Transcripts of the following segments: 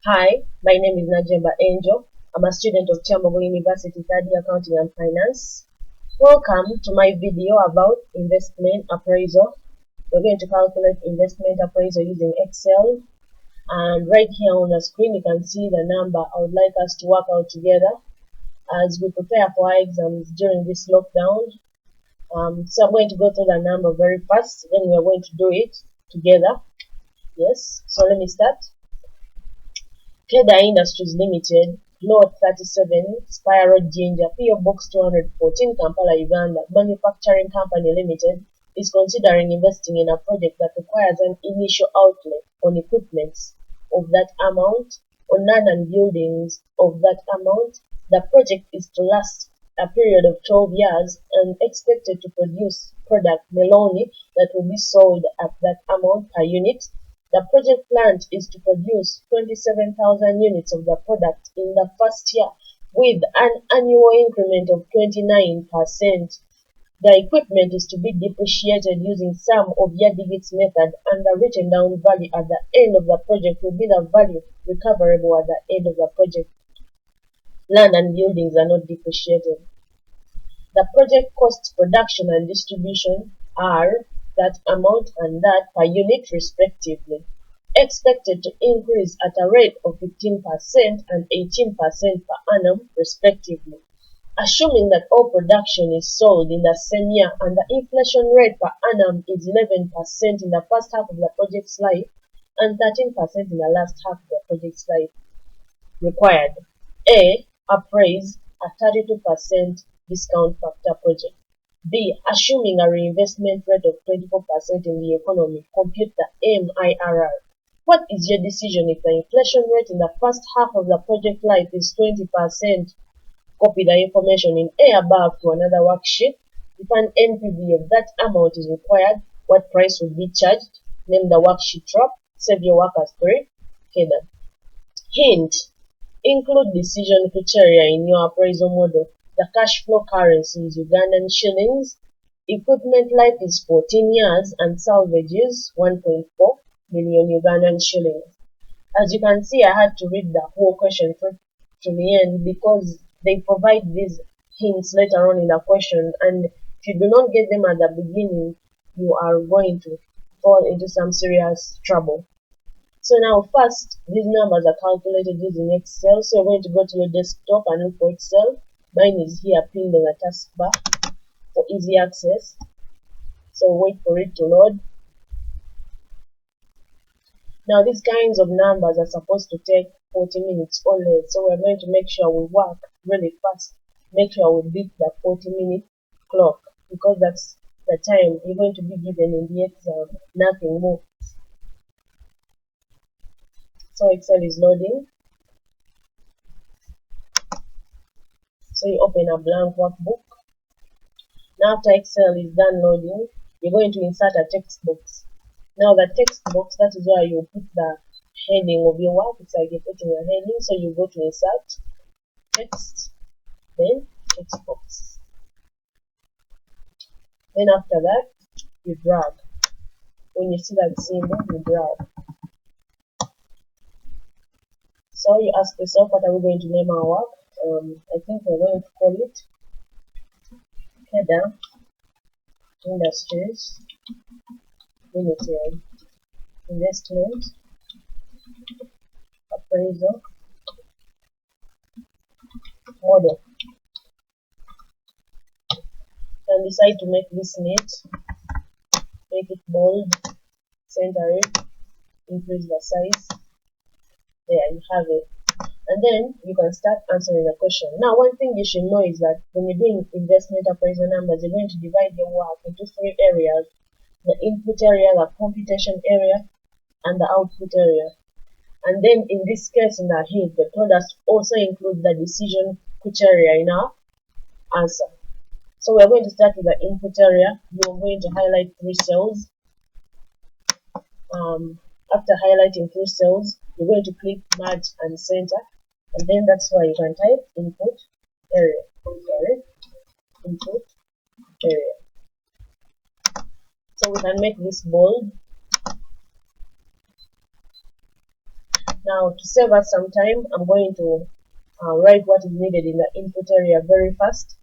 Hi, my name is Najemba Angel. I'm a student of Kyambogo University, third year Accounting and Finance. Welcome to my video about investment appraisal. We're going to calculate investment appraisal using Excel. And right here on the screen, you can see the number I would like us to work out together as we prepare for our exams during this lockdown. So I'm going to go through the number very fast, then we're going to do it together. Yes, so let me start. Keda Industries Limited, Lot 37, Spire Road, Jinja, PO Box 214, Kampala, Uganda. Manufacturing Company Limited is considering investing in a project that requires an initial outlay on equipment of that amount, on land and buildings of that amount. The project is to last a period of 12 years and expected to produce product meloni that will be sold at that amount per unit. The project plan is to produce 27,000 units of the product in the first year with an annual increment of 29%. The equipment is to be depreciated using sum of year digits method, and the written down value at the end of the project will be the value recoverable at the end of the project. Land and buildings are not depreciated. The project costs, production and distribution are that amount and that per unit respectively, expected to increase at a rate of 15% and 18% per annum respectively, assuming that all production is sold in the same year and the inflation rate per annum is 11% in the first half of the project's life and 13% in the last half of the project's life. Required: A. Appraise a 32% discount factor project. B. Assuming a reinvestment rate of 24% in the economy, compute the MIRR. What is your decision if the inflation rate in the first half of the project life is 20%? Copy the information in A above to another worksheet. If an NPV of that amount is required, what price will be charged? Name the worksheet drop. Save your work as 3. Okay then. Hint: include decision criteria in your appraisal model. The cash flow currency is Ugandan shillings. Equipment life is 14 years and salvage is 1.4 million Ugandan shillings. As you can see, I had to read the whole question to the end because they provide these hints later on in the question, and if you do not get them at the beginning, you are going to fall into some serious trouble. So now first, these numbers are calculated using Excel. So you're going to go to your desktop and look for Excel. Mine is here pinned on the taskbar for easy access. So wait for it to load. Now these kinds of numbers are supposed to take 40 minutes or less. So we're going to make sure we work really fast. Make sure we beat the 40-minute clock because that's the time you're going to be given in the exam, nothing more. So Excel is loading. So you open a blank workbook. Now after Excel is done loading, you're going to insert a text box. Now the text box, that is where you put the heading of your work. It's like you're putting a heading. So you go to insert, text, then text box. Then after that, you drag. When you see that symbol, you drag. So you ask yourself, what are we going to name our work? I think we're going to call it Kyambogo Industries Limited Investment Appraisal Model. You can decide to make this neat, make it bold, center it, increase the size. There you have it. And then you can start answering the question. Now, one thing you should know is that when you're doing investment appraisal numbers, you're going to divide your work into 3 areas: the input area, the computation area, and the output area. And then in this case, in the hint, the products also include the decision criteria in our answer. So we're going to start with the input area. You're going to highlight 3 cells. After highlighting 3 cells, you're going to click merge and center, and then that's why you can type input area. Input area. So we can make this bold. Now, to save us some time, I'm going to write what is needed in the input area very fast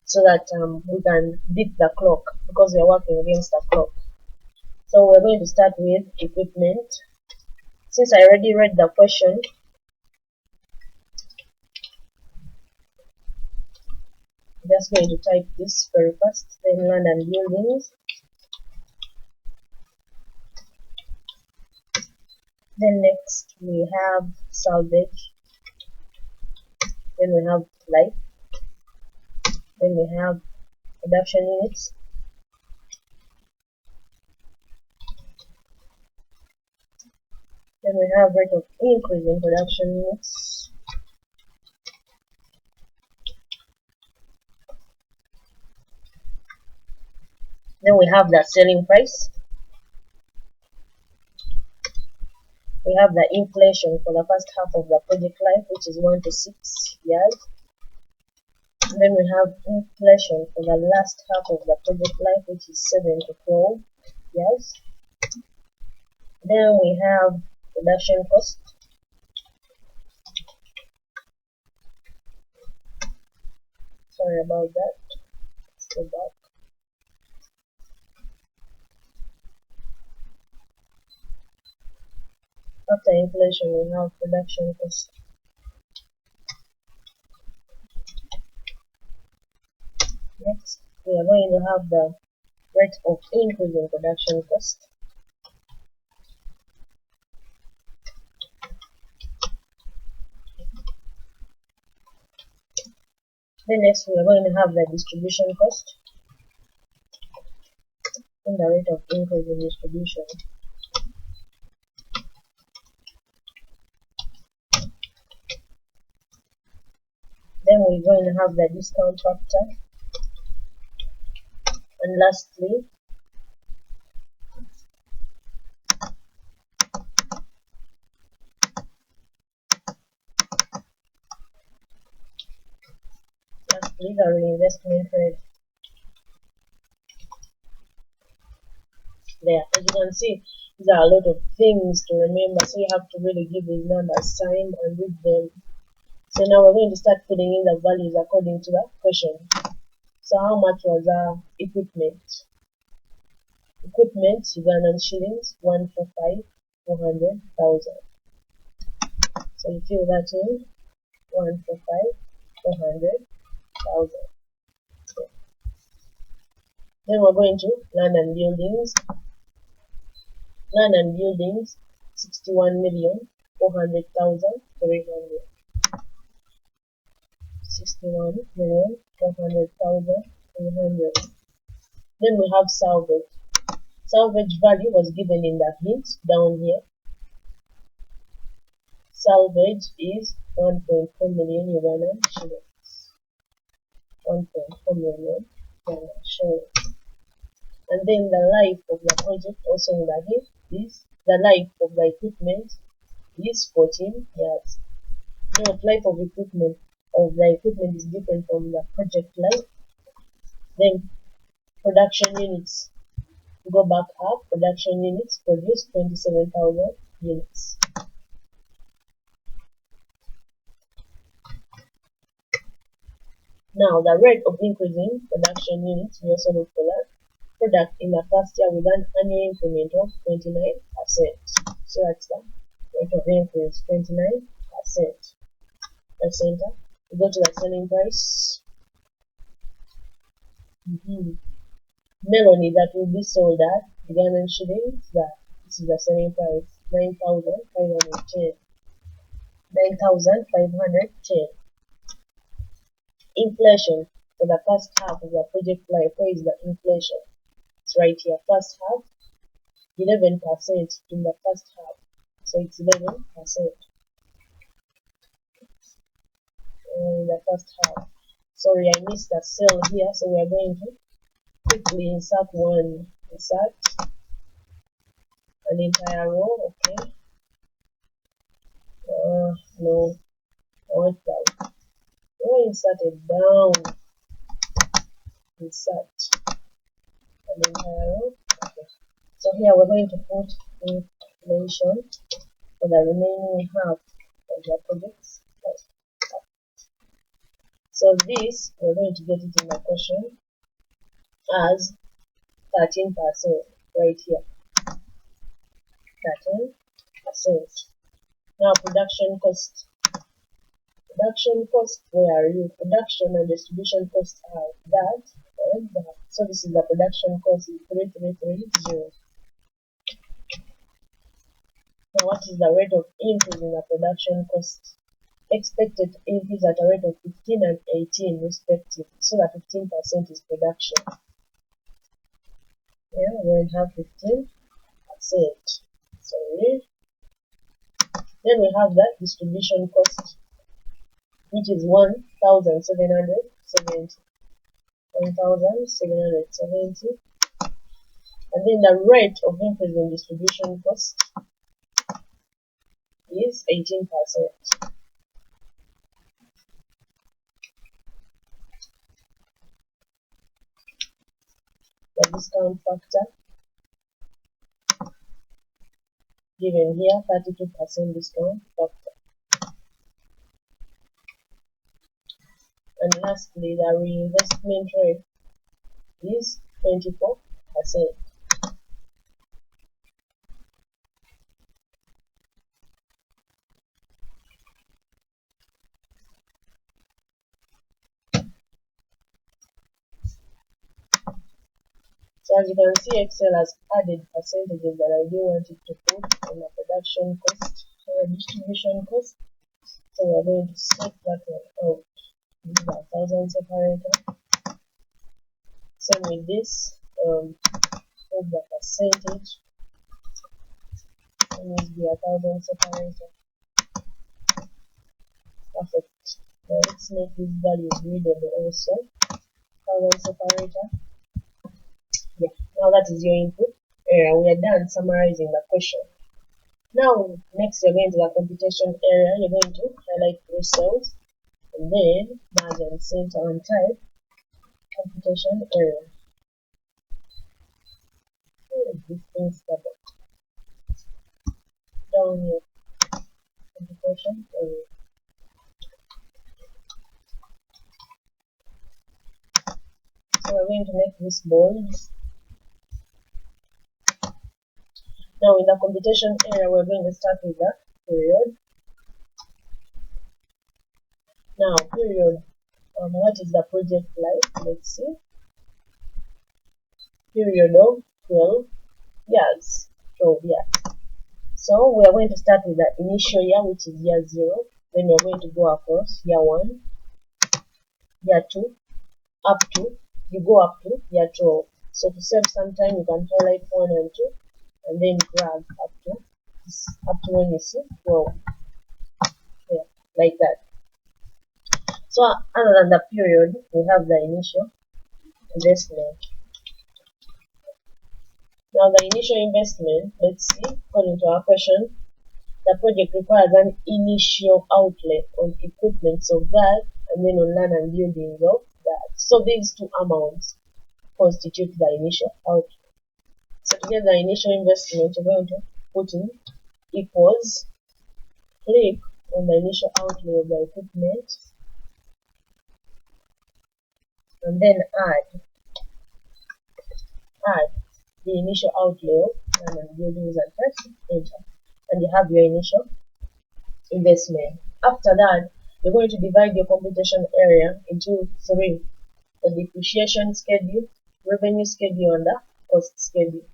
so that we can beat the clock because we are working against the clock. So we're going to start with equipment. Since I already read the question, I'm just going to type this very fast. Then land and buildings. Then next we have salvage. Then we have life. Then we have production units. Then we have rate of increase in production units. Then we have the selling price. We have the inflation for the first half of the project life, which is 1 to 6 years. And then we have inflation for the last half of the project life, which is 7 to 12 years. Then we have production cost. Sorry about that. Let's go back. After inflation, we have production cost. Next, we are going to have the rate of increase in production cost. Then next, we are going to have the distribution cost and the rate of increase in distribution. Then we're going to have the discount factor. And lastly, the reinvestment rate. There, as you can see, there are a lot of things to remember, so you have to really give these numbers time and read them. So now we're going to start filling in the values according to the question. So how much was our equipment? Equipment, Ugandan shillings, 145,400,000. So you fill that in, 145,400,000. Then we're going to land and buildings. Land and buildings, 61,400,300. 61,400,300. Then we have salvage. Salvage value was given in the hint down here. Salvage is 1.4 million Ugandan shillings. 1.4 million Ugandan shillings. And then the life of the project also in the hint is the life of the equipment is 14 years. Note, life of the equipment is different from the project life. Then production units, go back up. Production units produce 27,000 units. Now the rate of increasing production units, we also look for that product in the first year with an annual increment of 29%. So that's the rate of increase, 29%. Let's enter. We go to the selling price. Melody that will be sold at Ugandan shillings. This is the selling price, 9,510. 9,510. Inflation for the first half of the project life. Where is the inflation? It's right here. First half, 11% in the first half. So it's 11%. In the first half. Sorry, I missed a cell here, so we are going to quickly insert one. Insert an entire row. Okay. No, I want that. Oh, insert it down. Insert an entire row. Okay. So here we're going to put inflation. For the remaining half of the projects. So this, we're going to get it in the question as 13% right here. 13%. Now production cost. Production cost, where are you? Production and distribution cost are that and that. So this is the production cost is 3330. Now what is the rate of increase in the production cost? Expected increase at a rate of 15 and 18 respectively. So that 15% is production. Yeah, we're going to have 15%. Sorry. Then we have that distribution cost, which is 1,770. 1,770. And then the rate of increase in distribution cost is 18%. The discount factor given here, 32% discount factor. And lastly, the reinvestment rate is 24%. So as you can see, Excel has added percentages that I do want it to put on the production cost or distribution cost. So we're going to set that one out. This is 1,000 separator. Same with this, put the percentage. It needs to be 1,000 separator. Perfect. Now let's make these values readable also. 1,000 separator. Yeah, now that is your input area. We are done summarizing the question. Now, next you're going to the computation area. You're going to highlight three cells and then margin, center, and type computation area. This thing's double. Down here, computation area. So we're going to make this bold. Now in the computation area, we're going to start with the period. Now period, what is the project like? Let's see. Period of 12 years. 12 years. So we are going to start with the initial year, which is year 0. Then we are going to go across year 1, year 2, up to, you go up to year 12. So to save some time, you can highlight 1 and 2. And then drag up to when you see 12. Yeah, like that. So other than the period, we have the initial investment. Now the initial investment, let's see, according to our question, the project requires an initial outlay on equipment of that, and then on land and buildings of that. So these two amounts constitute the initial outlay. So to get the initial investment, you're going to put in equals, click on the initial outlay of the equipment, and then add the initial outlay of land and buildings and press enter. And you have your initial investment. After that, you're going to divide your computation area into 3: the depreciation schedule, revenue schedule, and the cost schedule.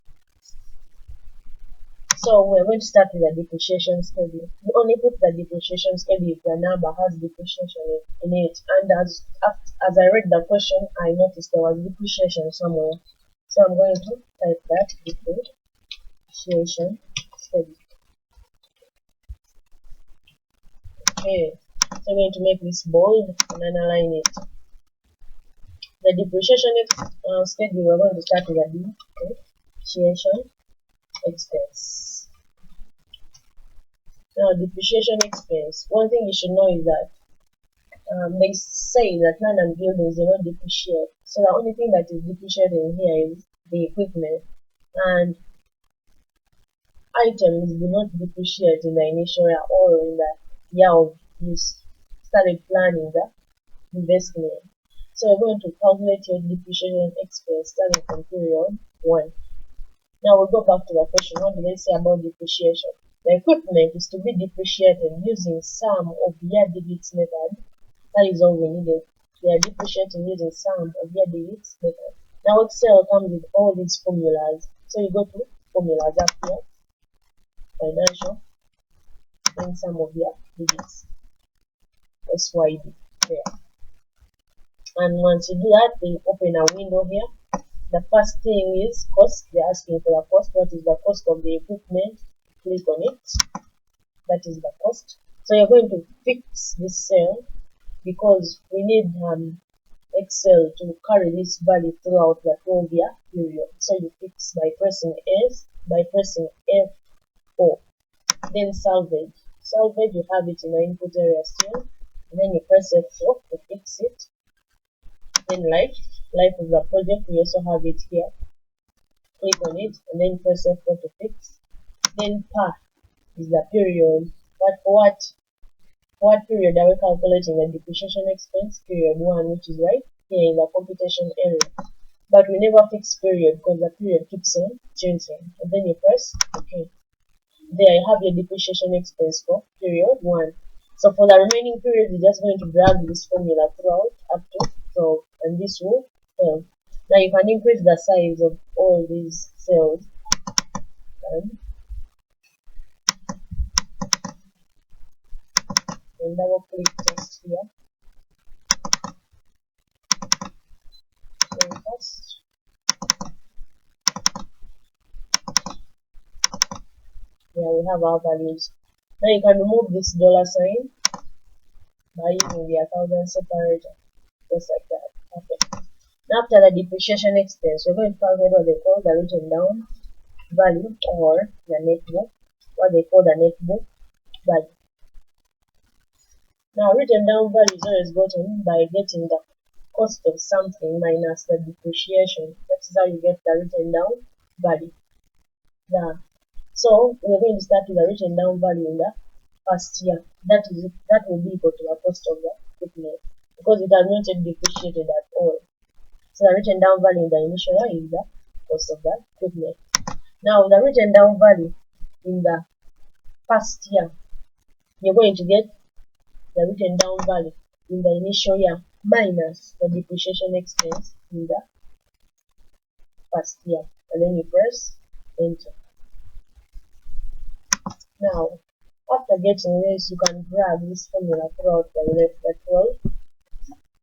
So we're going to start with the depreciation schedule. You only put the depreciation schedule if the number has depreciation in it. And as I read the question, I noticed there was depreciation somewhere. So I'm going to type that depreciation schedule. Okay, so I'm going to make this bold and then align it. The depreciation schedule, we're going to start with the depreciation expense. Now, depreciation expense. One thing you should know is that they say that land and buildings do not depreciate. So the only thing that is depreciated in here is the equipment. And items do not depreciate in the initial year or in the year of you started planning the investment. So we're going to calculate your depreciation expense starting from period 1. Now we'll go back to the question. What do they say about depreciation? The equipment is to be depreciated using sum of year digits method. That is all we needed. They are depreciating using sum of year digits method. Now Excel comes with all these formulas. So you go to formulas up here, financial, then sum of year digits, SYD there. And once you do that, they open a window here. The first thing is cost. They're asking for the cost. What is the cost of the equipment? Click on it. That is the cost. So you're going to fix this cell because we need Excel to carry this value throughout the 12-year period. So you fix by pressing S, by pressing F4. Then salvage. Salvage, you have it in the input area still. And then you press F4 to fix it. Then life of the project, we also have it here. Click on it and then press F4 to fix. Then per is the period. But for what period are we calculating the depreciation expense? Period 1, which is right here in the computation area. But we never fix period because the period keeps on changing. And then you press OK. There you have your depreciation expense for period 1. So for the remaining period, you're just going to drag this formula throughout up to 12, and this will help. Now you can increase the size of all these cells and double click just here. Then first, yeah, we have our values. Now you can remove this dollar sign by using the 1000 separator, just like that. Okay. Now after the depreciation expense, we're going to calculate what they call the written down value or the net book, what they call the net book value. Now written down value is always gotten by getting the cost of something minus the depreciation. That is how you get the written down value. Yeah. So we're going to start with the written down value in the first year. That will be equal to the cost of the equipment because it has not yet depreciated at all. So the written down value in the initial year is the cost of the equipment. Now the written down value in the first year, you're going to get the written down value in the initial year minus the depreciation expense in the first year, and then you press enter. Now after getting this, you can drag this formula throughout the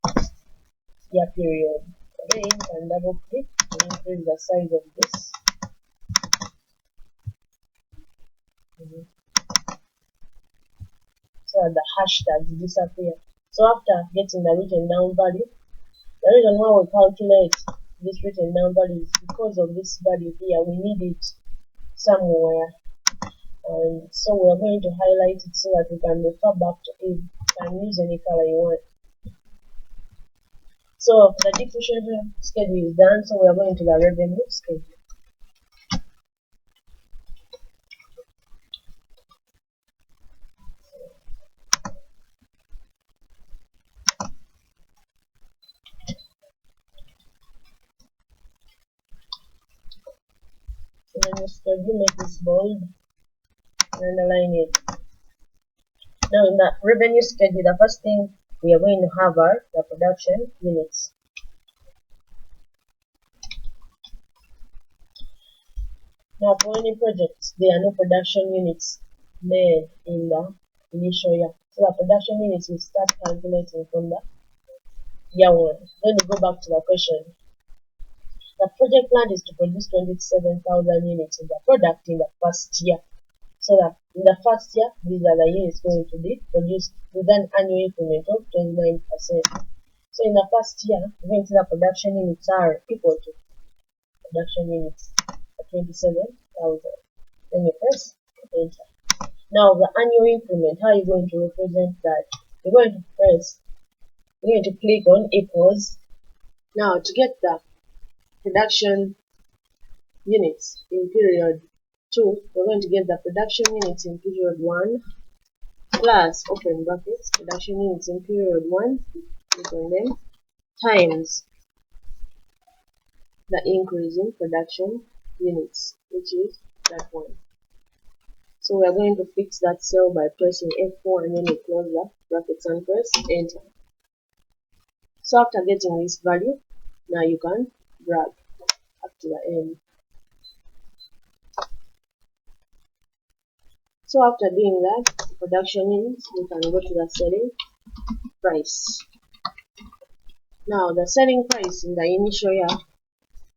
12-year period. Again, you can double click to increase the size of this. So that the hashtags disappear. So after getting the written down value, the reason why we calculate this written down value is because of this value here. We need it somewhere, and so we are going to highlight it so that we can refer back to it. You can use any color you want. So the depreciation schedule is done, so we are going to the revenue schedule. Revenue schedule, make this bold and underline it. Now in the revenue schedule, the first thing we are going to have are the production units. Now for any project, there are no production units made in the initial year. So the production units will start calculating from the year 1. Then we go back to the question. The project plan is to produce 27,000 units of the product in the first year. So that in the first year, these are the units going to be produced with an annual increment of 29%. So in the first year, we're going to see the production units are equal to production units at 27,000. Then you press enter. Now the annual increment, how are you going to represent that? You're going to click on equals. Now to get the production units in period 2, we're going to get the production units in period 1 plus open brackets production units in period 1 equal them times the increase in production units, which is that one. So we are going to fix that cell by pressing F4 and then we close the brackets and press enter. So after getting this value, now you can drag up to the end. So after doing that, production units, we can go to the selling price. Now the selling price in the initial year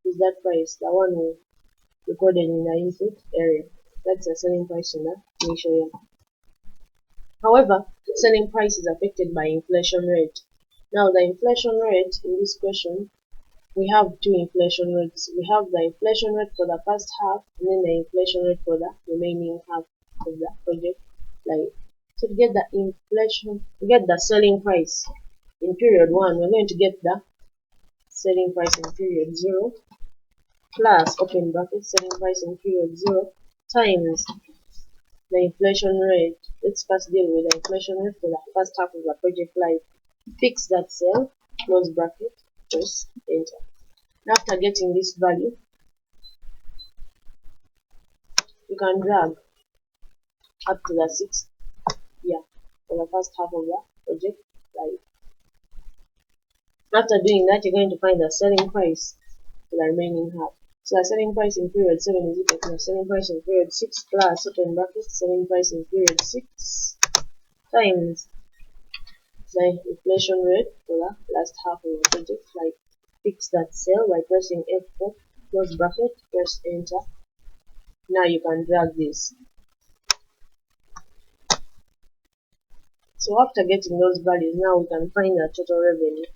is that price, the one we recorded in the input area. That's the selling price in the initial year. However, selling price is affected by inflation rate. Now the inflation rate in this question, we have two inflation rates. We have the inflation rate for the first half and then the inflation rate for the remaining half of the project life. So to get the selling price in period 1, we're going to get the selling price in period 0 plus open bracket selling price in period 0 times the inflation rate. Let's first deal with the inflation rate for the first half of the project life. Fix that cell, close bracket, press enter. And after getting this value, you can drag up to the 6th year for the first half of the project life. After doing that, you're going to find the selling price for the remaining half. So the selling price in period 7 is equal to the selling price in period 6 plus open bracket selling price in period 6 times the inflation rate for the last half of the project. Like fix that cell by pressing F4, close bracket, press enter. Now you can drag this. So after getting those values, now we can find the total revenue.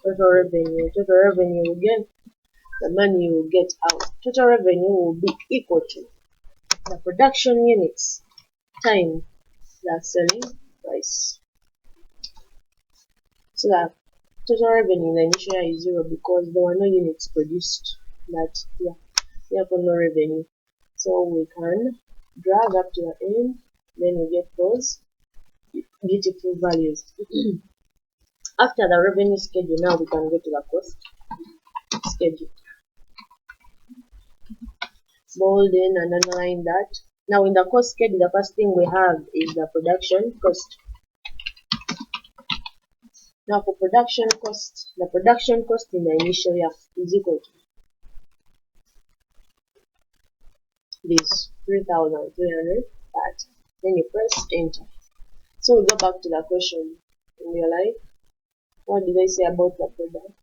Total revenue again, the money you will get out. Total revenue will be equal to the production units times the selling price. So that total revenue in the initial year is 0 because there were no units produced that year. Therefore no revenue. So we can drag up to the end, then we get those beautiful values. After the revenue schedule, now we can go to the cost schedule. Bold in and underline that. Now in the cost schedule, the first thing we have is the production cost. Now for production cost, the production cost in the initial year is equal to this 3,300 that. Then you press enter. So we go back to the question in real life. What did I say about the product?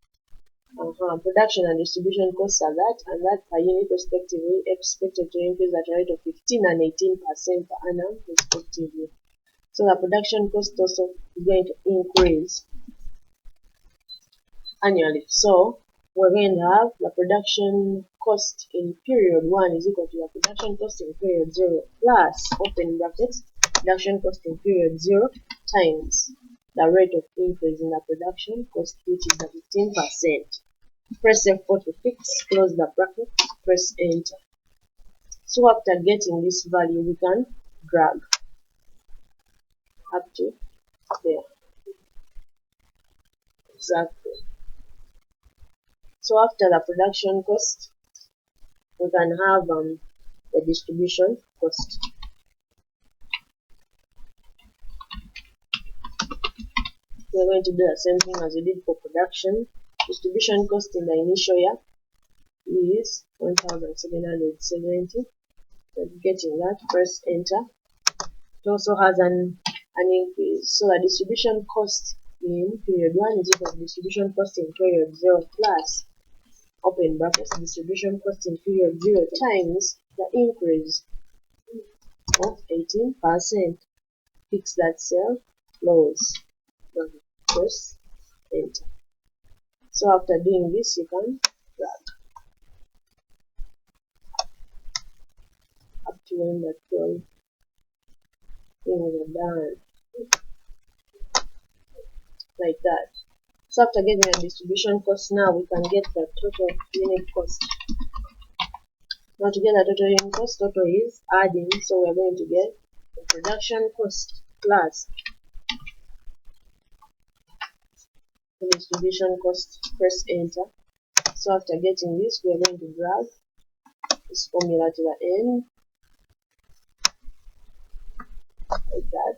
Production and distribution costs are that and that per unit respectively expected to increase at a rate of 15 and 18% per annum respectively. So the production cost also is going to increase annually. So we're going to have the production cost in period 1 is equal to the production cost in period 0 plus open brackets production cost in period 0 times the rate of increase in the production cost, which is the 15%. Press F4 to fix, close the bracket, press enter. So after getting this value, we can drag up to there. Exactly. So after the production cost, we can have the distribution cost. We're going to do the same thing as we did for production. Distribution cost in the initial year is 1,770. So getting that, press enter. It also has an increase. So the distribution cost in period 1 is equal to distribution cost in period 0 plus open brackets distribution cost in period 0 times the increase of 18%. Fix that cell, close, press enter. So after doing this, you can drag up to when the 12 things are done, like that. So after getting the distribution cost, now we can get the total unit cost. Now to get the total unit cost, total is adding, so we are going to get the production cost plus the distribution cost. Press enter. So after getting this, we are going to drag this formula to the end, like that.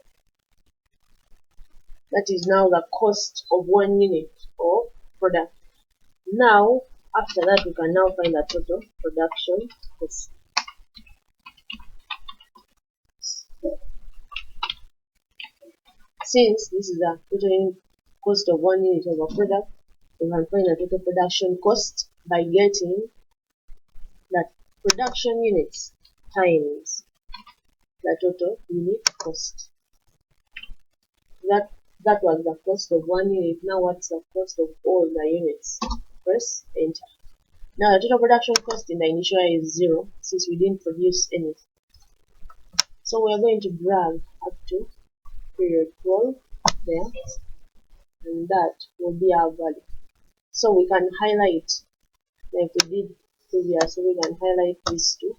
That is now the cost of 1 unit of product. Now, after that, we can now find the total production cost. Since this is the total cost of 1 unit of a product, we can find the total production cost by getting that production units times the total unit cost. That was the cost of 1 unit. Now what's the cost of all the units? Press enter. Now the total production cost in the initial is 0 since we didn't produce anything. So we are going to drag up to period 12 there, and that will be our value. So we can highlight like we did previously. We can highlight these two,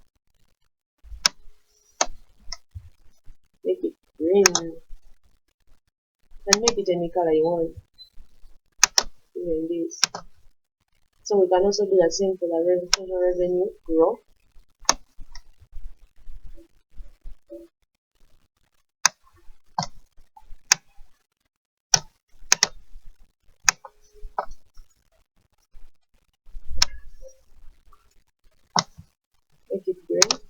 make it green. You can make it any color you want, even this. So we can also do the same for the total revenue row. Make it green.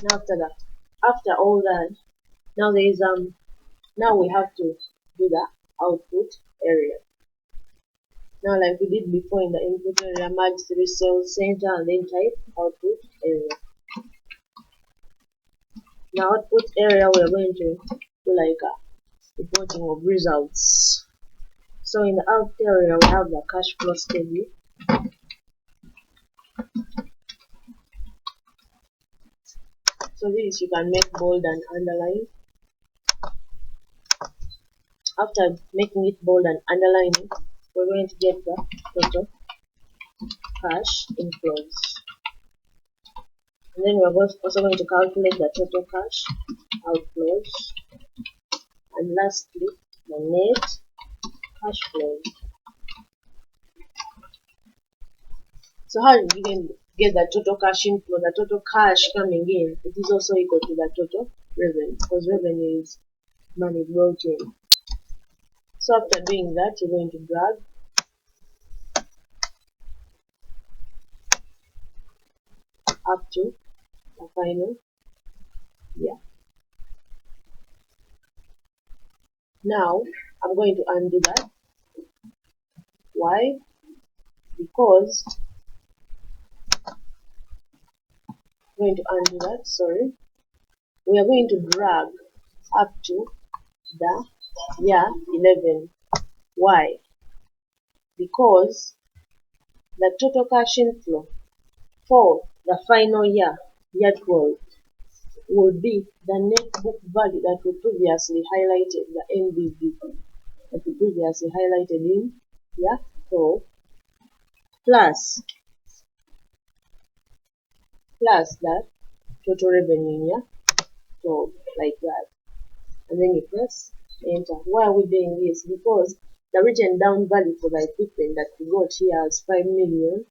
Now after all that, now there is now we have to do the output area. Now like we did before in the input area, merge 3 cells, center, and then type output area. Now output area, we are going to do like a reporting of results. So in the out area, we have the cash flow schedule. So this you can make bold and underline. After making it bold and underlining, we're going to get the total cash inflows. And then we're also going to calculate the total cash outflows. And lastly, the net cash flows. So how did we get the total cash inflow? The total cash coming in, it is also equal to the total revenue, because revenue is money brought in. So after doing that, you're going to drag up to the final year. Now I'm going to undo that. Why? Because I'm going to undo that, sorry. We are going to drag up to the year 11. Why? Because the total cash inflow for the final year, year 12, will be the net book value that we previously highlighted, the NBV that we previously highlighted in year 12, plus that total revenue in year 12, like that. And then you press enter. Why are we doing this? Because the written down value for the equipment that we got here as 5 million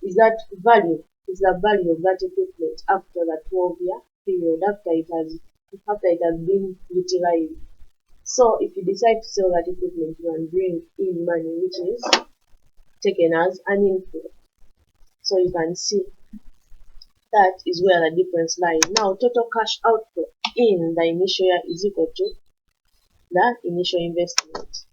is that value, is the value of that equipment after the 12-year period, after it has been utilized. So if you decide to sell that equipment, you can bring in money, which is taken as an inflow. So you can see that is where the difference lies. Now total cash outflow in the initial year is equal to the initial investment.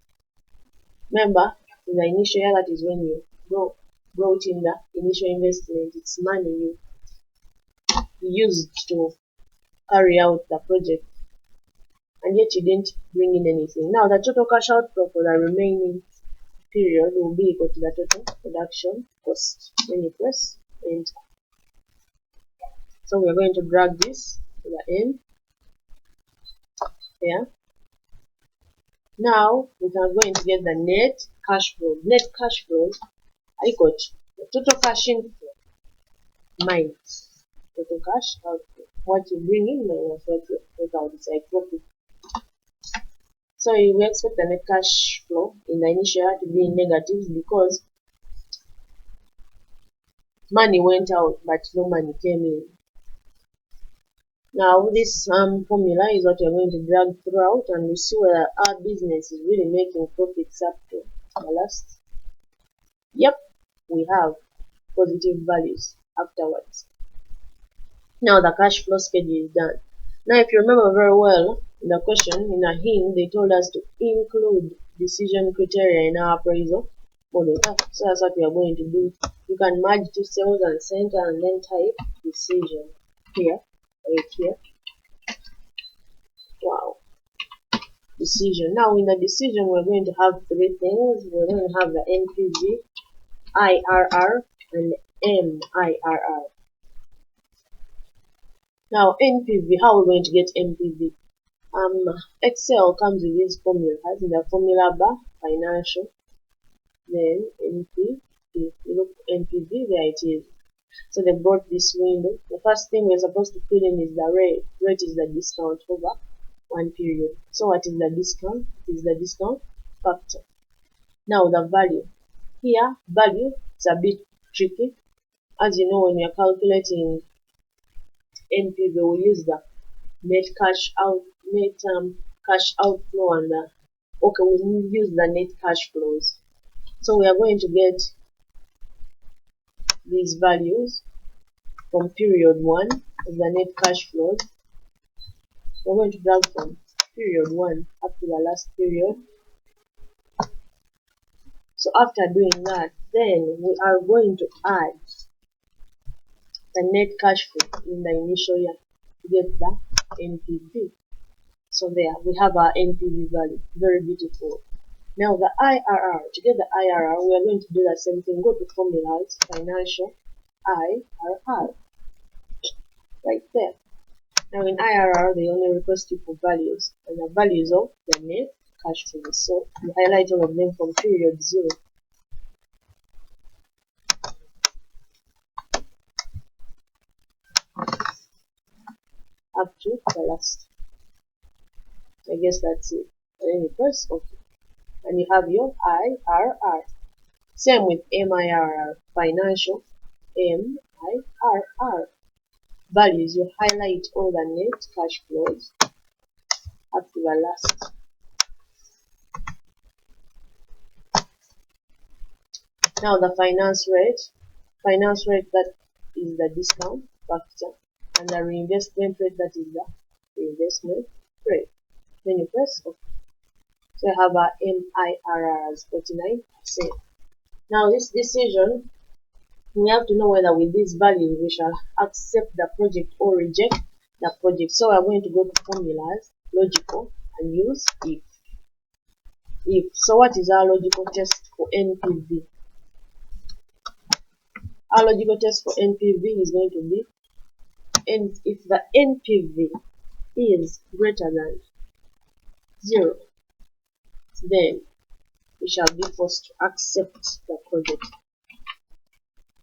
Remember, in the initial year, that is when you brought in the initial investment. It's money you used to carry out the project, and yet you didn't bring in anything. Now the total cash outflow for the remaining period will be equal to the total production cost when you press enter. So we're going to drag this to the end here. Now we are going to get the net cash flow. Net cash flows are equal to the total cash inflow minus total cash outflow. What you bring in minus what you take out is like profit. So we expect the net cash flow in the initial year to be in negatives because money went out but no money came in. Now this formula is what we're going to drag throughout, and we see whether our business is really making profits up to the last. Yep, we have positive values afterwards. Now the cash flow schedule is done. Now if you remember very well, in the question, in a hint, they told us to include decision criteria in our appraisal model. So that's what we are going to do. You can merge two cells and center and then type decision here, right here. Wow. Decision. Now in the decision we're going to have three things. We're going to have the NPV, IRR, and MIRR. Now NPV, how are we going to get NPV? Excel comes with these formulas. In the formula bar, financial, then NPV. You look NPV, there it is. So they brought this window. The first thing we're supposed to fill in is the rate. Rate is the discount over one period. So what is the discount? It is the discount factor. Now the value. Here, value is a bit tricky. As you know, when you're calculating NPV, we use the net cash outflow and okay, we use the net cash flows. So we are going to get these values from period 1 of the net cash flows. We're going to drag from period 1 up to the last period. So after doing that, then we are going to add the net cash flow in the initial year to get the NPV. So there we have our NPV value. Very beautiful. Now the IRR. To get the IRR, we are going to do the same thing. Go to formulas, financial, IRR. Right there. Now in IRR, they only request you for values, and the values of the net cash flow. So you highlight all of them from period 0 up to the last. I guess that's it. And then you press OK. And you have your IRR. Same with MIRR, financial, MIRR. Values, you highlight all the net cash flows up to the last. Now the finance rate, that is the discount factor, and the reinvestment rate, that is the reinvestment rate. Then you press OK. So you have our MIRR as 49%. Now this decision, we have to know whether with these values we shall accept the project or reject the project. So we are going to go to formulas, logical, and use if. If. So what is our logical test for NPV? Our logical test for NPV is going to be, and if the NPV is greater than 0, then we shall be forced to accept the project.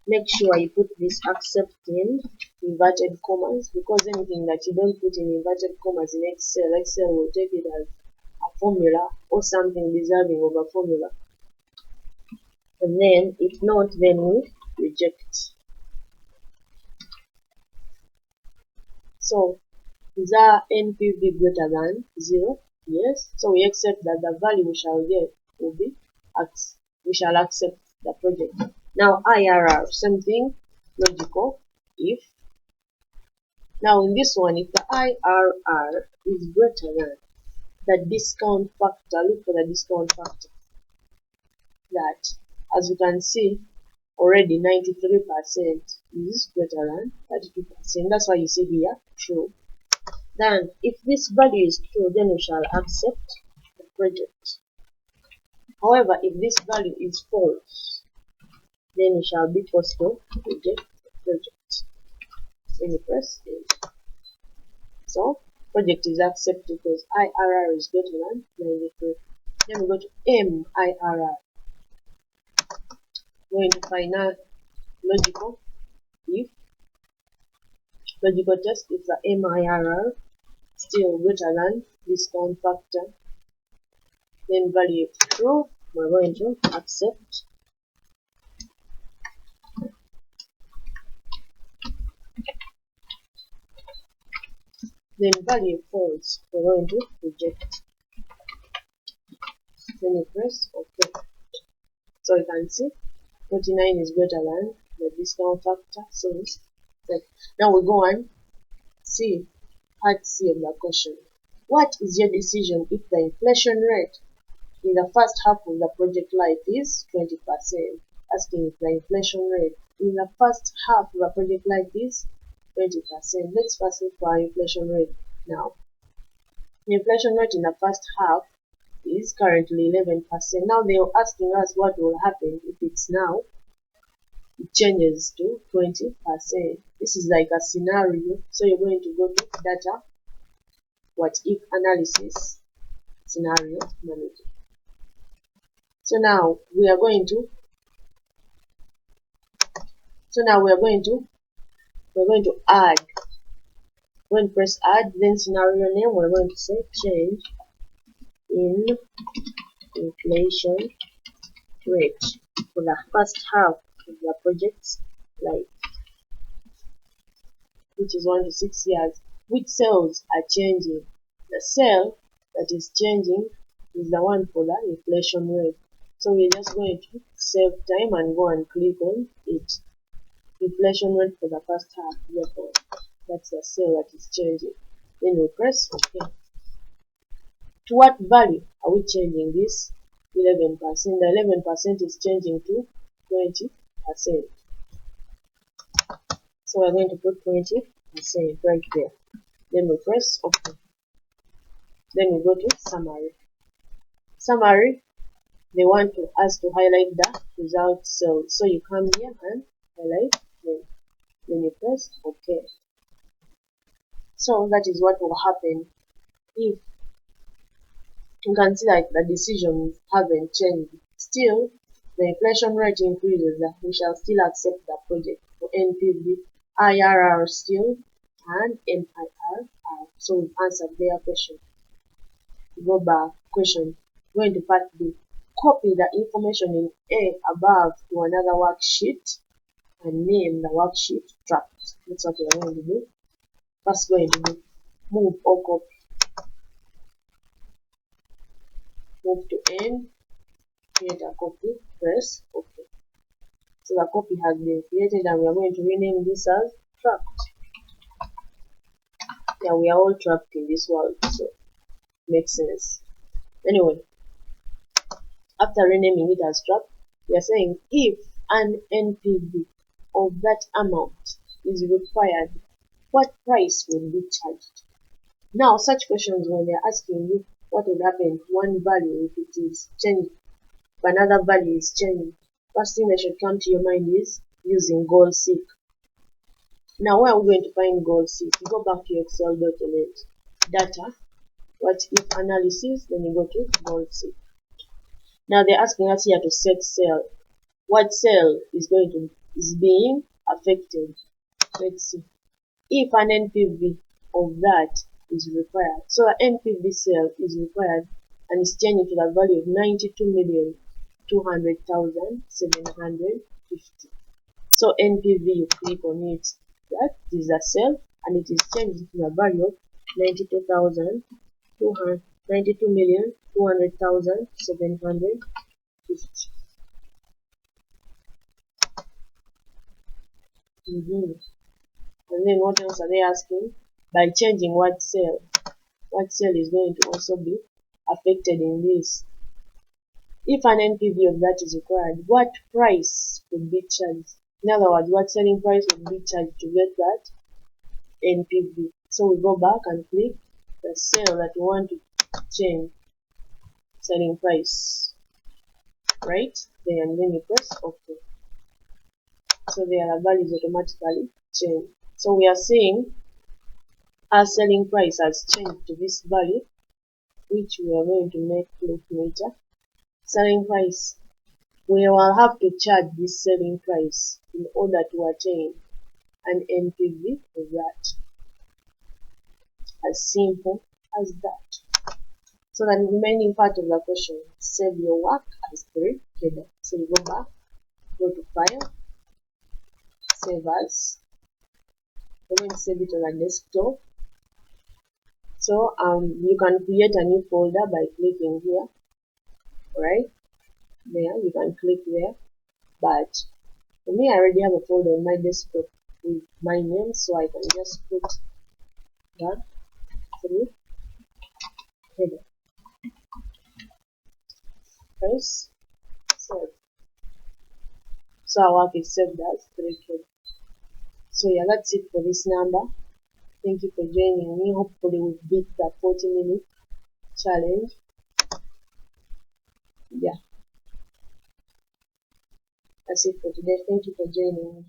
Make sure you put this accept in inverted commas, because anything that you don't put in inverted commas in Excel will take it as a formula or something deserving of a formula. And then if not, then we reject. So is our NPV greater than 0? Yes. So we accept that the value we shall get will be X. We shall accept the project. Now IRR, same thing, logical, if. Now in this one, if the IRR is greater than the discount factor, look for the discount factor. That, as you can see, already 93% is greater than 32%. That's why you see here, true. Then, if this value is true, then we shall accept the project. However, if this value is false, then we shall be forced to reject the project. Then you press enter. So, project is accepted because IRR is greater than 93. Then we go to MIRR. Going to final logical if logical test if the MIRR still greater than discount factor, then value true, we're going to accept. Then value false, we're going to reject. Then you press OK. So you can see 49 is greater than the discount factor, so it's set. Now we go and see part C of the question. What is your decision if the inflation rate in the first half of the project life is 20%? Asking if the inflation rate in the first half of the project life is 20%. Let's first look for our inflation rate now. The inflation rate in the first half is currently 11%. Now they are asking us what will happen if it's now it changes to 20%. This is like a scenario. So you're going to go to data, what if analysis, scenario manager. So now we are going to add. When press add, then scenario name, we're going to say change in inflation rate for the first half of the project's life, which is 1 to 6 years. Which cells are changing? The cell that is changing is the one for the inflation rate. So we're just going to save time and go and click on it. Inflation rate for the first half, therefore that's the cell that is changing. Then we press OK. To what value are we changing this? 11%. The 11% is changing to 20%. So we're going to put 20% right there. Then we press OK. Then we go to summary. Summary, they want us to highlight the result cell. So you come here and highlight them. Then you press OK. So that is what will happen if you can see like the decisions haven't changed. Still, the inflation rate increases. We shall still accept the project for NPV, IRR still, and MIRR. So we've answered their question. Go back. Question. Go into part B. Copy the information in A above to another worksheet and name the worksheet tract. That's what we're going to do. First, going to do move or copy. Move to end, create a copy, press OK. So the copy has been created and we are going to rename this as tract. Yeah, we are all trapped in this world, so makes sense. Anyway, after renaming it as tract, we are saying if an NPV of that amount is required, what price will be charged? Now, such questions when they're asking you what would happen one value if it is changed, but another value is changing. First thing that should come to your mind is using goal seek. Now, where are we going to find goal seek? You go back to your Excel document, data, what if analysis, then you go to goal seek. Now they're asking us here to set cell. What cell is being affected? Let's see. If an NPV of that is required, so an NPV cell is required and is changing to the value of 92,200,750. So NPV, you click on it. That is a cell and it is changing to the value of 92,200,750. And then what else are they asking? By changing what cell is going to also be affected in this. If an NPV of that is required, what price would be charged? In other words, what selling price would be charged to get that NPV? So we go back and click the cell that we want to change selling price, right? And then you press OK. So there the values automatically change. So we are saying our selling price has changed to this value which we are going to make look later. Selling price. We will have to charge this selling price in order to attain an NPV of that. As simple as that. So the remaining part of the question, save your work as 3 header. So you go back, go to file, save as. We're going to save it on a desktop. So you can create a new folder by clicking here. Alright, there you can click there. But for me, I already have a folder on my desktop with my name, so I can just put that 3 header. Press save. So our work is saved as 3 header. So yeah, that's it for this number. Thank you for joining me. Hopefully we beat the 40-minute challenge. Yeah, that's it for today. Thank you for joining me.